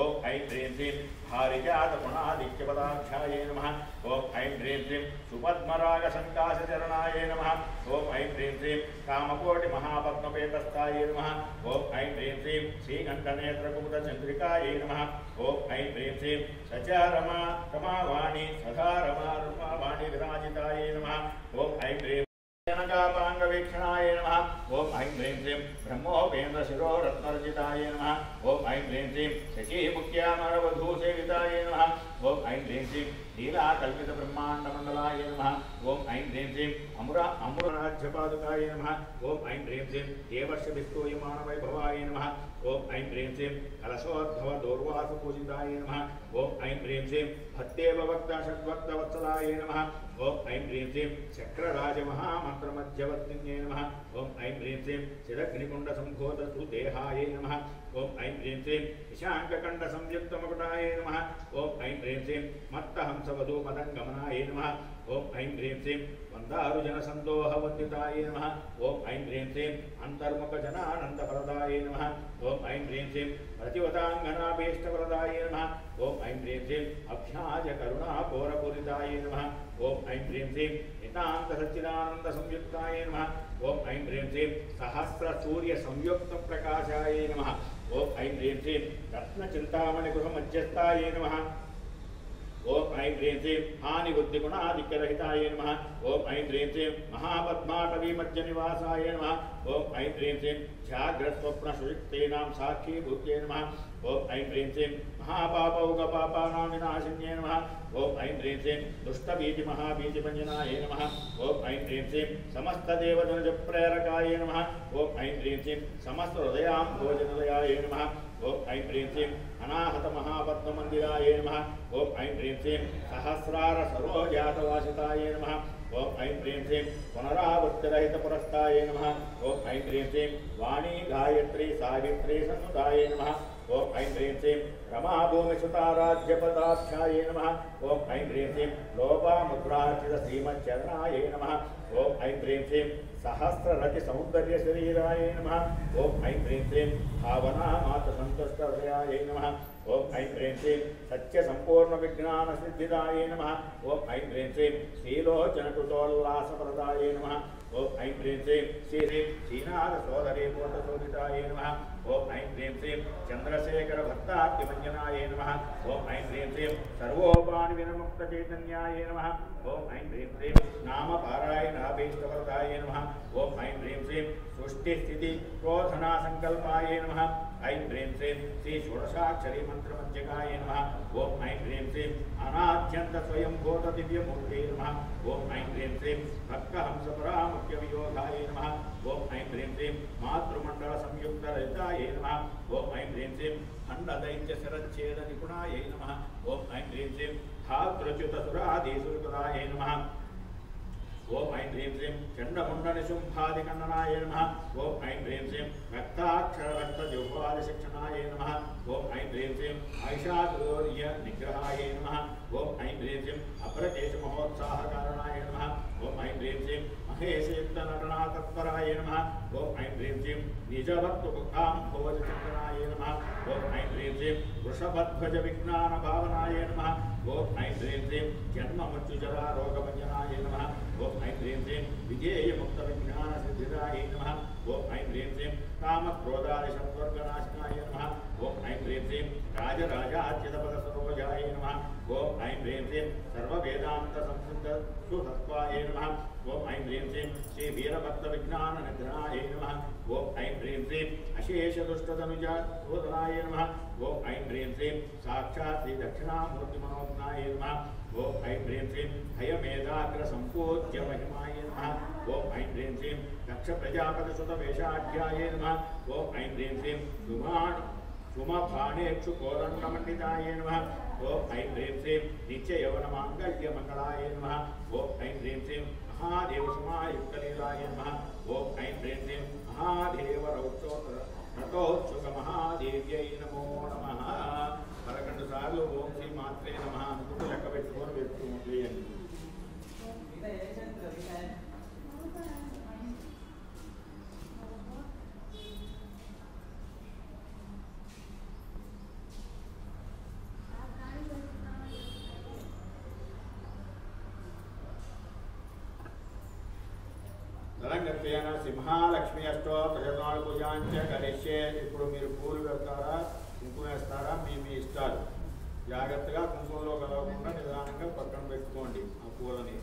ఓం ఐం హ్రీం శ్రీం భారిజాత గుణాదిత్యపదాఖ్యాయ నమః. ఓం ఐం హ్రీం శ్రీం సుపద్మరాగ సంకాశచరణాయ నమః. ఓం ఐం హ్రీం శ్రీం కామకోటి మహాపద్మపేతస్థాయ నమః. ఓం ఐం హ్రీం శ్రీం శ్రీకంఠనేత్రకుముద చంద్రికాయ నమః. ఓం ఐం హ్రీం శ్రీం సచారమా రమావాణి సదా రమావాణి విరాజితాయ నమః. ఓం ఐం హ్రీం జనకాపాంగవీక్షణాయ నమః. ఓం ఐం హ్రీం శ్రీం బ్రహ్మోపేంద్ర శిరోరత్నర్జితాయ నమః. ఓం ఐం హ్రీం శ్రీం శచీముఖ్యామరవధూసేవితాయ నమః. ఓం ఐం హ్రీం శ్రీం లీలాకల్పిత బ్రహ్మాండమండలాయ నమః. ఓం ఐం హ్రీం శ్రీం అమృరాజ్యపాదుకాయ నమః. ఓం ఐం హ్రీం శ్రీం దేవర్షవిస్తూయమానవైభవాయ నమః. ఓం ఐం హ్రీం శ్రీం కలశోద్భవ దౌర్వాసు పూజితాయ నమః. ఓం ఐం హ్రీం శ్రీం భక్తేవ భక్త షడ్భక్తవత్సలాయ నమః. ఓం ఐం హ్రీం శ్రీం చక్రరాజమహామంత్రమధ్యవర్తిన్యే నమః. ఓం ఐం హ్రీం శ్రీం చిదగ్నికుండ సంభూతసు దేహాయ నమః. ఓం ఐం హ్రీం శ్రీం నిశాంకకండ సంయుక్తమకుటాయ నమః. ఓం ఐం హ్రీం శ్రీం మత్తహంసవధూ మదంగమనాయ నమః. ఓం ఐం హ్రీం శ్రీం వందారుజన సందోహవందితాయ నమః. ఓం ఐం హ్రీం శ్రీం అంతర్ముఖ జనానందప్రదాయ నమః. ఓం ఐం హ్రీం శ్రీం ప్రతివతాంగనాభీష్టప్రదాయ నమః. ఓం ఐం హ్రీం శ్రీం అభ్యాజ కరుణాపూరపూరితాయ నమః. ఓం ఐం హ్రీం శ్రీం నితాంత సచ్చిదానంద సంయుక్తాయ నమః. ఓం ఐం హ్రీం శ్రీం సహస్ర సూర్య సంయుక్త ప్రకాశాయ నమః. ఓం ఐం హ్రీం శ్రీం రత్న చింతామణి గృహ మధ్యస్థాయ నమః. ఓం ఐం హ్రీం శ్రీం హాని బుద్ధి గుణాధిక్యరహితాయ నమః. ఓం ఐం హ్రీం శ్రీం మహాపద్మాటవీ మధ్య నివాసాయ నమః. ఓం ఐం హ్రీం శ్రీం జాగ్రత్స్వప్న సుయుక్తేనాం సాక్షీభూత్యై నమః. ఓం ఐం హ్రీం శ్రీం మహాపాపౌగపాపానాం వినాశిన్యై నమః. ఓం ఐం హ్రీం శ్రీం దుష్టబీజి మహాబీజభంజనాయ నమః. ఓం ఐం హ్రీం శ్రీం సమస్త దేవతనుజ ప్రేరకాయ నమః. ఓం ఐం హ్రీం శ్రీం సమస్త హృదయాంభోజనిలయాయ నమః. ఓం ఐం హ్రీం శ్రీం అనాహత మహాపద్మమందిరాయ నమః. ఓం ఐం హ్రీం శ్రీం సహస్రార సరోజాతవాసితాయ నమః. ఓం ఐం హ్రీం శ్రీం పునరావృత్తిరహిత పురస్తాయ నమః. ఓం ఐం హ్రీం శ్రీం వాణీ గాయత్రీ సావిత్రీ సన్నుతాయ నమః. ఓం ఐం హ్రీం శ్రీం రమాభూమిసుతారాజ్యపదాఖ్యాయ నమః. ఓం ఐం హ్రీం శ్రీం లోపాముద్రార్చిత శ్రీమచ్చరణాయ నమః. ఓం ఐం హ్రీం శ్రీం సహస్రరతి సౌందర్య శరీరాయ నమః. ఓం ఐం హ్రీం శ్రీం భావనా మాత సంతుష్ట హృదయాయ నమః. ఓం ఐం హ్రీం శ్రీం సత్య సంపూర్ణ విజ్ఞాన సిద్ధిదాయ నమః. ఓం ఐం హ్రీం శ్రీం శ్రీలోచనకృతోల్లాసప్రదాయ నమః. ఓం ఐం హ్రీం శ్రీం శ్రీ శ్రీం శ్రీనాథ సోదరీ పూర్ణశోభితాయ నమః. ఓం ఐం హ్రీం శ్రీం చంద్రశేఖర భక్తాద్యమంజనాయ నమః. ఓం ఐం హ్రీం శ్రీం సర్వోపాని వినముక్త చైతన్యాయ నమః. ఓం ఐం హ్రీం శ్రీం నామపారాయణాభీష్టవరదాయ నమః. ఓం ఐం హ్రీం శ్రీం సృష్టి స్థితి క్రోధనా సంకల్పాయ నమః. ఐం హ్రీం శ్రీం శ్రీ షోడశాక్షరీ మంత్రమంజకాయ నమః. ఓం ఐం హ్రీం శ్రీం అనాద్యంత స్వయం భూత దివ్యమూర్తే నమః. ఓం ఐం హ్రీం శ్రీం భక్తహంస పరాముఖ్య వియోధాయ నమః. ఓం ఐం హ్రీం శ్రీం మాతృమండల సంయుక్త రహితాయ నమః. ఓం ఐం హ్రీం శ్రీం ఖండదైత్య శరచ్ఛేద నిపుణాయ నమః. ఓం ఐం హ్రీం శ్రీం ధాతృచ్యుత సురాధీసురుపదాయ నమః. ఓం ఐం హ్రీం శ్రీం చండముండనిశుంభాదికండనాయ నమః. ఓం ఐం హ్రీం శ్రీం రక్తాక్షరరక్తజౌహ్వాది శిక్షణాయ నమః. ఓం ఐం హ్రీం శ్రీం ఐషాదూర్య నిగ్రహాయ నమః. ఓం ఐం హ్రీం శ్రీం అప్రకేశ మహోత్సాహకారణాయ నమః. ఓం ఐం హ్రీం శ్రీం మహేశయుక్త నటనాతత్పరాయ నమః. ఓం ఐం హ్రీం శ్రీం నిజభక్తుకాం భోజచిత్తనాయ నమః. ఓం ఐం హ్రీం శ్రీం వృషభధ్వజ విజ్ఞాన భావనాయ నమః. ఓం ఐం హ్రీం శ్రీం జన్మ మృత్యుజరా రోగభంజనాయ నమః. ఓం ఐం హ్రీం శ్రీం విజేయ ముక్త విజ్ఞాన సిద్ధిదాయ నమః. ఓం ఐం హ్రీం శ్రీం కామక్రోధాది సంవర్గనాశనాయ నమః. ఓం ఐం హ్రీం శ్రీం రాజరాజార్చిత పద సరోజాయ నమః. ఓం ఐం హ్రీం శ్రీం సర్వవేదాంత సంసిద్ధ సుతత్వాయ నమః. ఓం ఐం హ్రీం శ్రీం శ్రీ వీరభక్త విజ్ఞాన నిగ్రహాయ నమః. ఓం ఐం హ్రీం శ్రీం అశేష దుష్టతనుజ శోధనాయ నమః. ఓం ఐం హ్రీం శ్రీం సాక్షాత్ శ్రీ దక్షిణామూర్తి మనోజ్ఞాయ నమః. ఓం ఐం హ్రీం శ్రీం హయమేధాగ్ర సంపూజ్య మహిమాయ నమః. ఓం ఐం హ్రీం శ్రీం దక్ష ప్రజాపతి సుత వేషాఢ్యాయ నమః. ఓం ఐం హ్రీం శ్రీం సుమభాణేక్షు కోదండమండితాయ నమః. ఓం ఐం హ్రీం శ్రీం నిత్య యవన మాంగళ్య మంగళాయ నమః. ఓం ఐం హ్రీం శ్రీం మహాదేవ సమాయుక్తలీలాయ నమః. ఓం ఐం హ్రీం శ్రీం మహాదేవ రథోత్సుక మహాదేవ్యై నమో నమః. 11 సార్లు ఓం శ్రీ మాత్రే నమః అనుకుంటూ లెక్క పెట్టుకొని వేయండి. ధనంగత్వేన సింహాలక్ష్మి అష్టోత్తరనాడు పూజాంచ కరిష్యే. ఇప్పుడు మీరు పూలు పెడతారా కుంకుమ వేస్తారా మీ ఇష్టాలు. జాగ్రత్తగా కుంకుమలో కలవకుండా నిదానంగా పక్కన పెట్టుకోండి ఆ పూలని.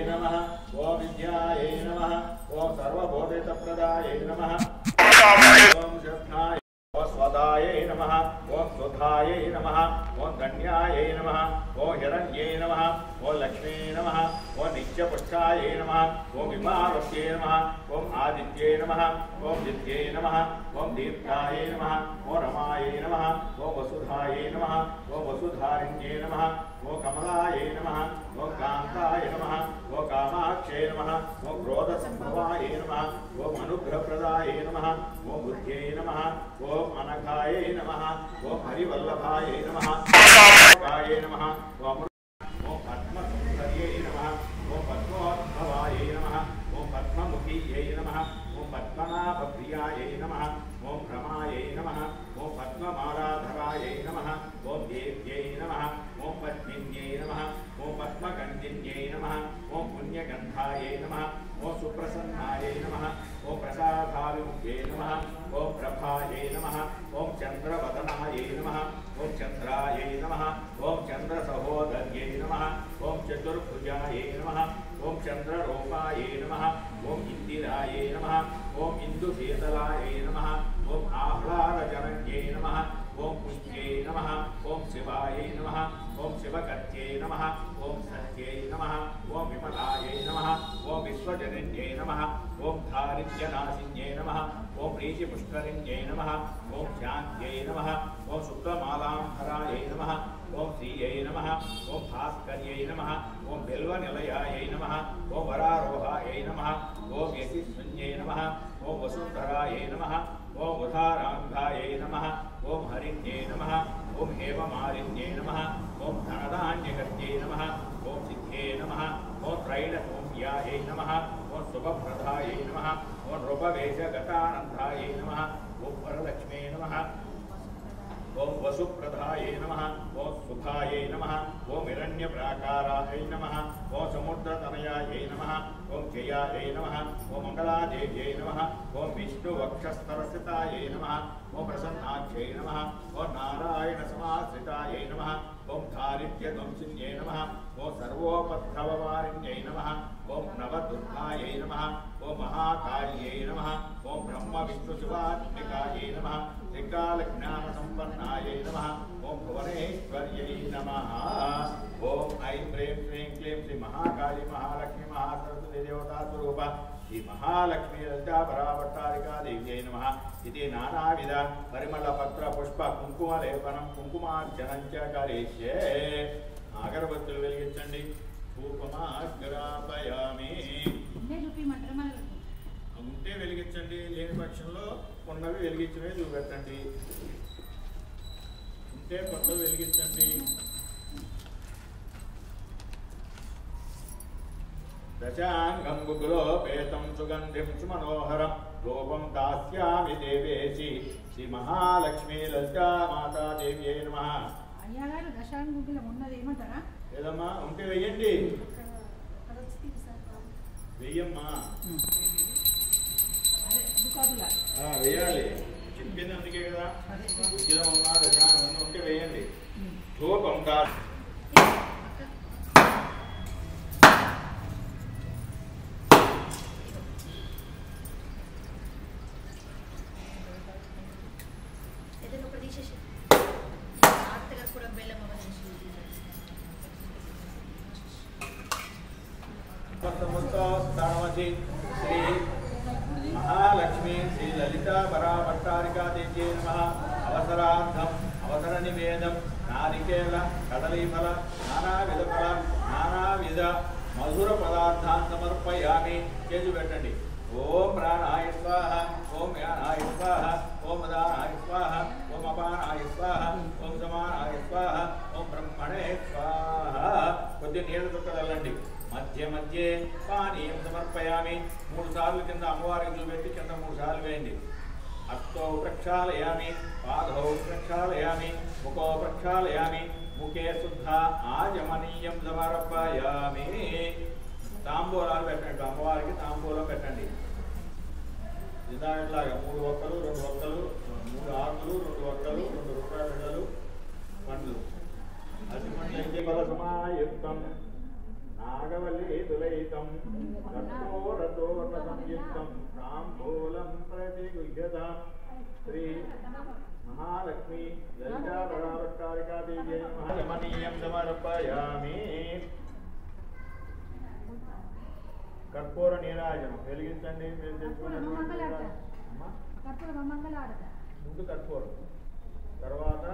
నమః ఓం విద్యాయై నమః. ఓం సర్వబోధిత ప్రదాయై నమః. ఓం శబ్దాయ ఓం స్వదాయై నమః. ఓం సుధాయై నమః. ఓం ధన్యాయై నమః. ఓం హిరణ్యై నమః. ఓం లక్ష్మీ నమః. ఓం నిత్యపుష్టాయై నమః. ఓం విమావస్యై నమః. ఓం ఆదిత్యై నమః. ఓం దిత్యై నమః. ఓం దీప్తాయై నమః. ఓం రమాయై నమః. ఓం వసుధాయై నమః. ఓం వసుధారిణ్యై నమః. ఓం కమలాయై నమః. ఓం కాంతాయ నమః. ఓం కామాక్షై నమః. ఓం క్రోధ సంభవాయై నమః. ఓం అనుగ్రహప్రదాయై నమః. ఓం బుద్ధ్యై నమః. ఓం అనఘాయై నమః. ఓం హరివల్లభాయై నమః. ఓం నమః. ఓం పద్మసుందర్యై నమః. ఓం పద్మోద్భవాయై నమః. ఓం పద్మముఖీయై నమః. ఓం పద్మనాభప్రియాయై నమః. ఓం రమాయై నమః. ఓం పద్మమాలాధరాయై నమః. ఓం దేవ్యై నమః. ఓం పద్మిన్యై నమః. ఓం పద్మగంధిన్యై నమః. ఓం పుణ్యగంధాయై నమః. ఓం సుప్రసన్నాయై నమః. ఓం ప్రసాదావిముఖ్యై నమః. ఓం ప్రభాయై నమః. ఓం చంద్రవదనాయై నమః. ఓం చంద్రాయై నమః. ఓం చంద్రసహోదర్యై నమః. ఓం చతుర్భుజాయై నమః. ఓం చంద్రరూపాయై నమః. ఓం ఇందిరాయై నమః. ఓం ఇందుశీతలాయై నమః. ఓం ఆహ్లాదజనన్యై నమః. ఓం పుష్ట్యై నమః. ఓం ఓం దారిద్ర్యనాశిన్యై నమః ఓం ప్రీతిపుష్కరిణ్యై నమః ఓం శాంత్యై నమః ఓం శుక్లమాలాంధరాయై నమః ఓం శ్రీయై నమః ఓం భాస్కర్యై నమః ఓం బిల్వనిలయాయై నమః ఓం వరారోహాయై నమః ఓం యశస్విన్యై నమః ఓం వసుంధరాయై నమః ఓం ఉదారాంగాయై నమః ఓం హరిణ్యై నమః ఓం హేమమాలిన్యై నమః ఓం ధనధాన్యకర్త్యై నమః ఓం సిద్ధ్యై నమః ఓం త్రైణసౌమ్యాయై నమః ఓం శుభప్రదాయై నమః ఓం రూపవేషగతానందాయై నమః ఓం వరలక్ష్మీ నమః ఓం వసుప్రదాయై నమః ఓం సుధాయై నమః ఓం హిరణ్యప్రాకారాయై నమః ఓం సముద్రతనయాయై నమః ఓం జయాయై నమః ఓం మంగళాదేవ్యై నమః ఓం విష్ణువక్షస్థలస్థితాయై నమః ఓం ప్రసన్నాఖ్యై నమః ఓం నారాయణసమాశ్రితాయై నమః ఓం దారిద్ర్యధ్వంసిన్యై నమః ఓం సర్వోపద్రవవారిణ్యై నమః ఓం నవదుర్గాయై నమః ఓం మహాకాళ్యై నమః ఓం బ్రహ్మ విష్ణు శివాత్మికాయై నమః త్రికాలజ్ఞానసంపన్నాయై నమః ఓం భువనేశ్వర్యై నమః ఓం ఐం హ్రీం శ్రీం క్లీం శ్రీ మహాకాళీ మహాలక్ష్మి మహాసరస్వతి దేవతా స్వరూప శ్రీ మహాలక్ష్మీ లలితా పరాభట్టారికా దేవ్యై నమః ఇది నానావిధ పరిమళపత్ర పుష్ప కుంకుమలేపనం కుంకుమార్చనం చ కరిష్యే. అగరబత్తులు వెలిగించండి. ధూపమాగ్రాపయామి. ఉంటే వెలిగించండి, లేని పక్షంలో ఉన్నవి వెలిగించినవి చూపెట్టండి. ఉంటే కొత్తవి వెలిగించండి. దశాంగం గుగులోపేతం సుగంధిం సుమనోహరం రూపం దాస్యామి దేవేశి శ్రీ మహాలక్ష్మీ లలితా మాతాదేవ్యై నమః. అయ్యగారు దశాంగులో ఉన్నది ఏమంటారా? ఏదమ్మా ఉంటే వెయ్యండి. వెయ్యమ్మా, వెయ్యాలి. చెప్పింది అందుకే కదా. ఉద్యోగం ఉన్నా దశాంగం ఉంటే వెయ్యండి. రూపం దాస్ శ్రీ మహాలక్ష్మీ శ్రీ లలితా పరాభట్టారికా దేవ్యై నమః. అవసరార్థం అవసర నివేదం నారికేల కదలీఫల నానావిధ ఫల నానావిధ మధుర పదార్థాన్ని సమర్పయామి. చేసి పెట్టండి. ఓం ప్రాణాయ స్వాహ, ఓం యానాయ స్వాహ, ఓం ఉదానాయ స్వాహ, ఓం అపానాయ స్వాహ, ఓం సమానాయ స్వాహ, ఓం బ్రహ్మణే స్వాహ. కొద్ది నీళ్ళు చుక్కదల్లండి. మధ్య మధ్య పానీయం సమర్పయామి. 3 సార్లు కింద అమ్మవారికి చూపెట్టి కింద 3 సార్లు వేయండి. హస్తో ప్రక్షాళయామి, పాదౌ ప్రక్షాళయామి, ముఖో ప్రక్షాళయామి, ముఖే శుద్ధ ఆజమనీయం సమర్పయామి. తాంబూలాలు పెట్టండి. అమ్మవారికి తాంబూలం పెట్టండి. ఇలాగా 3 ఒక్కలు 2 ఒక్కలు 3 ఆకులు 2 ఒక్కలు 2 రూపాయల బిళ్ళలు పండ్లు. అది పండ్లైతే బలసమాయుక్తం నాగవల్లి తులయితం కర్పూరతోట సంయుక్తం తాంబూలం ప్రతిగృహ్యతాం. శ్రీ మహాలక్ష్మి లలితా పరాభట్టారికా దేవ్యై నమః. రమణీయం సమర్పయామి. కర్పూర నీరాజనం వెలిగించండి. మీరు ముందు కర్పూరం, తర్వాత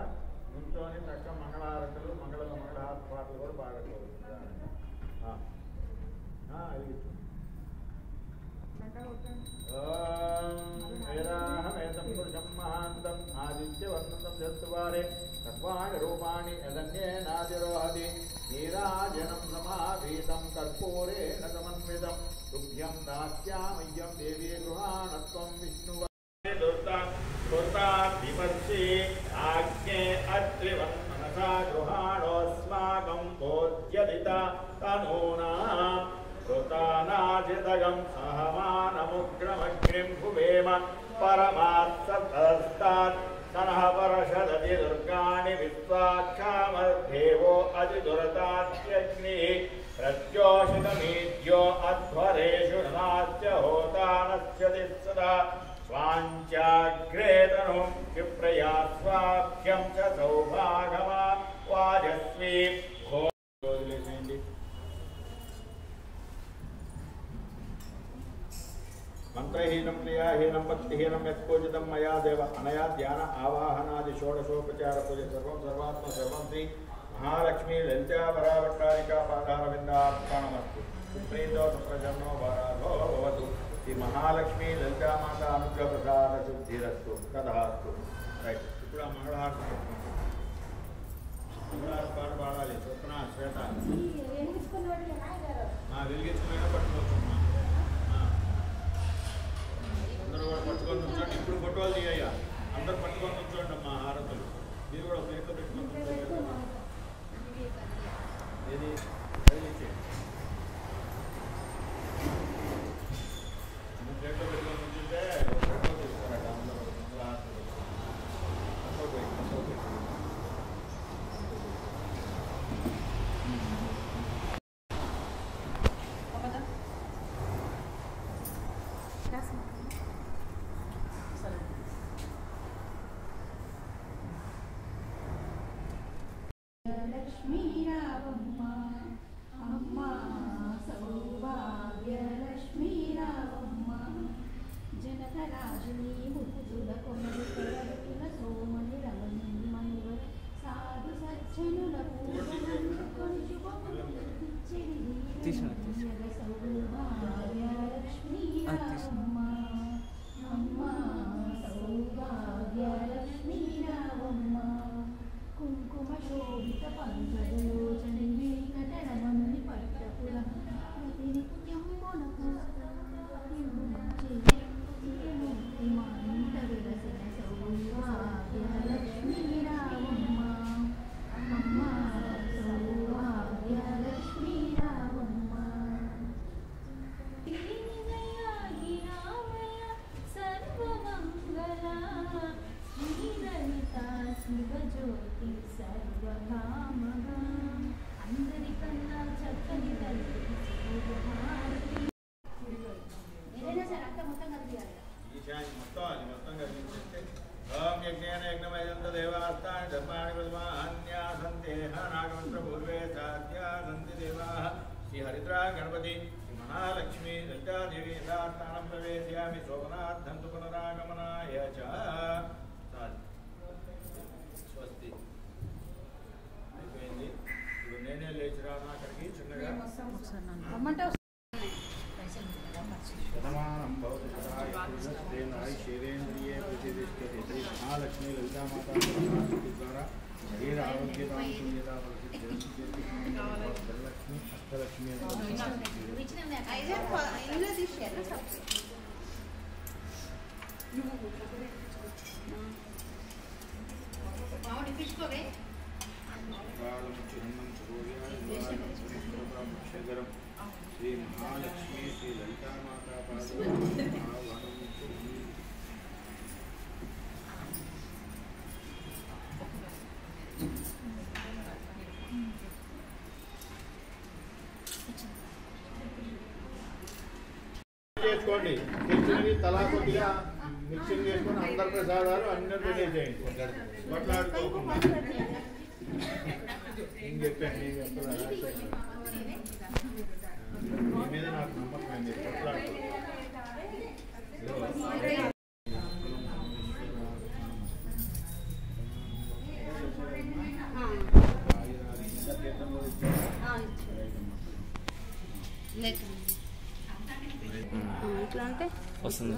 నుంచోని చక్క మంగళహారతులు మంగళహారతి పాటలు కూడా పాడకూడదు. మహాంతం ఆదిత్యవర్ణం జస్తువారే సర్వాణి రూపాణి యదన్యేనాదిరోహతి నీరాజనం సమావీతం కర్పూరేణ సమన్వితం తుభ్యం దాస్యామయ్యం దేవీ గృహాణత్వం విష్ణువ విమర్శి ఆజ్ఞే అత్రివన్మనసా గృహాణోస్మాకం బోధ్యదిత తనూనాం కృతానాజితగం సహమానముగ్రమగ్నిం భువేమ పరమాత్సతస్తాత్ సనః పరషదతి దుర్గాణి విశ్వాక్షామదేవో అతిదురతాత్యగ్నిః ప్రత్యోషితమీద్యో అధ్వరేషు నాస్య హోతానస్యతి సదా స్వాంచాగ్రేతనుం విప్రయా స్వాభ్యం చ సౌభాగమా వాజస్వీ. మంత్రహీనం క్రియాహీనం భక్తిహీనం యత్పూజితం మయా దేవ అనయా ధ్యాన ఆవాహనాది షోడశోపచార పూజ సర్వం సర్వాత్మ సర్వం శ్రీ మహాలక్ష్మీ లలితా పరావట్టారికా పాదారవిందార్పణమస్తు. ప్రీతో ప్రజన్నో వారాధో భవతు. శ్రీ మహాలక్ష్మీ లలితా మాత అనుగ్రహ ప్రసాద సిద్ధిరస్తు తదాస్తు. రైట్. ఇప్పుడు ఆ మంగళహారతి పాట పాడాలి. స్వప్న శ్వేత వెలిగించుకునే పట్టుకోవచ్చు. అందరూ కూడా పట్టుకొని ఉంచండి. ఇప్పుడు ఫోటోలు తీయ్యా. అందరూ పట్టుకొని ఉంచండి అమ్మా హారతులు. మీరు కూడా ప్లేట్లో పెట్టుకొని ఏది ప్లేట్లో పెట్టుకొని ఉంచుంటే ఫోటో తీస్తారట. అందరూ హారతులు లక్ష్మీ రావమ్మ అమ్మ సౌభాగ్య లక్ష్మీ రావమ్మ జనకరాజుని ముద్దుల కొమ్మలు కొరకుల సోమని రమణి మనువ సాధు సజ్జనులకు సౌభాగ్య లక్ష్మీ రావమ్మ అమ్మ సౌభాగ్య లక్ష్మీ రావమ్మ కుంకుమ శోభిత పంకజలోచని వెంకటరమణుని పట్టపుర నిత్యమునకు విలసిన సౌభాగ్య లక్ష్మీ రావమ్మ అమ్మ సౌభాగ్య లక్ష్మీ రావమ్మ సర్వమంగళ శ్రీలలిత శివజ్యోతి సర్వకామగా అందరికన్నా చక్కని తల్లి ఏదైనా సరే అంతా మొత్తం కలిపియాలి. మొత్తం అది మొత్తం కలిగించేస్తే ఓం యజ్ఞేన యజ్ఞమయంత దేవాస్తాని ధర్మాణి ప్రథమాన్యా సందేహ నాగమంత్ర పూర్వే సాధ్యా సంతి దేవా శ్రీ హరిద్రా గణపతి శ్రీ మహాలక్ష్మీ లలితాదేవి యథాస్థానం ప్రవేశయామి శోభనార్థంతు పునరాగమనాయ చ. స్వస్తి అయిపోయింది. ఇప్పుడు నేనే లేచిరాను అక్కడికి చిన్నగా. శతమానం భవతి శివేంద్రియే ప్రతిష్టతి. శ్రీ మహాలక్ష్మీ లలితామాత ద్వారా శరీర ఆరోగ్యతాం శూన్యతా ధనలక్ష్మి అష్టలక్ష్మి శ్రీ మహాలక్ష్మీ శ్రీ లలితామాత చేసుకోండి. మిక్సింగ్ తలా కొద్దిగా మిక్సింగ్ చేసుకొని అందరి ప్రసాదాలు అందరికీ చేయండి. కొట్లాడుకోకుండా నేను చెప్పాను. నేను చెప్పాను మీ మీద నాకు నమ్మకం. మీరు కొట్లాడుకో. ఇట్లా అంటే వస్తుంది.